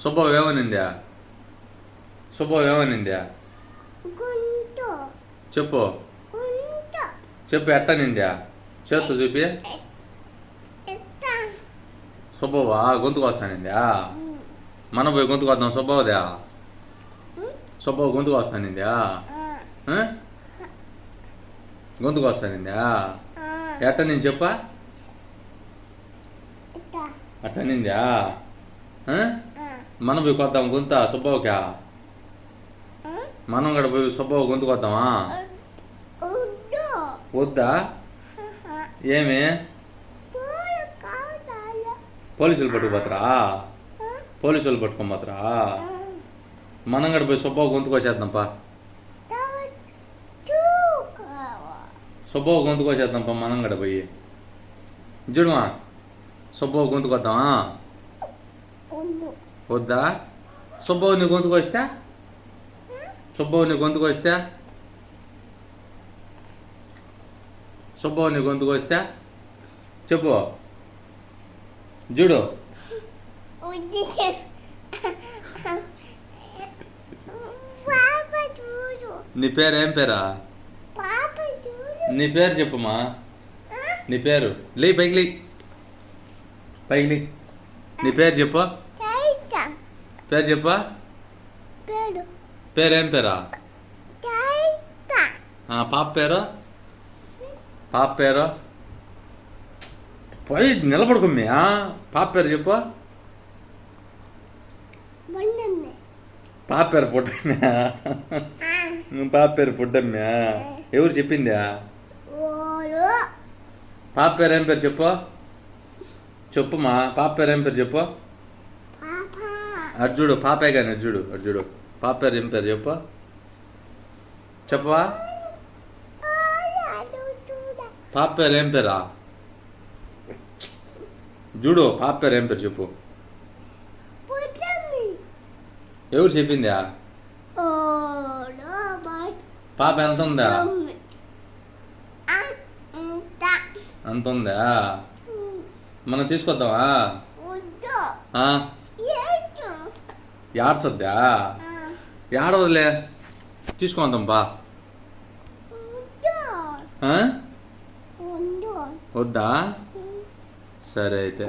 సుబ్బవ్వ ఏమనిందా? సుబ్బవ్వ ఏమనిందా? చెప్పు చెప్పు, ఎట్టనిందా? చేత్తో చూపి. సుబ్బవ్వ గొంతుకు వస్తానిందా? మనం పోయి గొంతుకు వద్దాం సుబ్బవ్వదా? సుబ్బవ్వ గొంతుకు వస్తానిందా? గొంతుకు వస్తానిందా? ఎట్ట నేను చెప్పా? అట్టనిందా? మనం పోయి కొద్దాం గొంత సుబ్బవ్వకా? మనం కూడా పోయి సుబ్బవ్వ గొంతుకు వద్దామా? వద్దా? ఏమి? పోలీసులు పట్టుకుపోతారా? పోలీసులు పట్టుకోపోతారా? మనం కూడా పోయి సుబ్బవ్వ గొంతుకు వచ్చేద్దాంపా. సుబ్బవ్వ గొంతుకు వచ్చేద్దాంపా మనం కూడా పోయి. చూడమా, సుబ్బవ్వ గొంతుకు వద్దామా? వద్దా? సుబ్బవ్వ నీ గొంతుకు వస్తే? సుబ్బవ్వ నీ గొంతుకు వస్తే? సుబ్బవ్వ నీ గొంతుకు వస్తే చెప్పు. చూడు, నీ పేరు ఏం పేరా? నీ పేరు చెప్పుమా. నీ పేరు లే, పైకి లే, పైకి లే. నీ పేరు చెప్పు. పేరు చెప్పా. పేరు ఏం పేరా? పాప పేరు? పాప పేరు పోయి నిలబడుకోమ్మా. పాప పేరు చెప్పు. పాప పేరు పుట్టమ్మా. పాప పేరు పుట్టమ్మా. ఎవరు చెప్పిందా? పాప పేరు ఏం పేరు చెప్పు. చెప్పుమా, పాప పేరు ఏం పేరు చెప్పు. అర్జుడు పాపే కానీ అర్జుడు అర్జుడు పాప పేరు ఏం పేరు చెప్పు. చెప్పవా? పాప పేరు ఏం పేరా? చూడు, పాప పేరు ఏం పేరు చెప్పు. ఎవరు చెప్పిందా? పాప ఎంత ఉందా? అంత ఉందా? మనం తీసుకొద్దామా? ఏడ్చొద్దా? ఏడవదులే, తీసుకొద్దాం బా. వద్దా? సరే అయితే.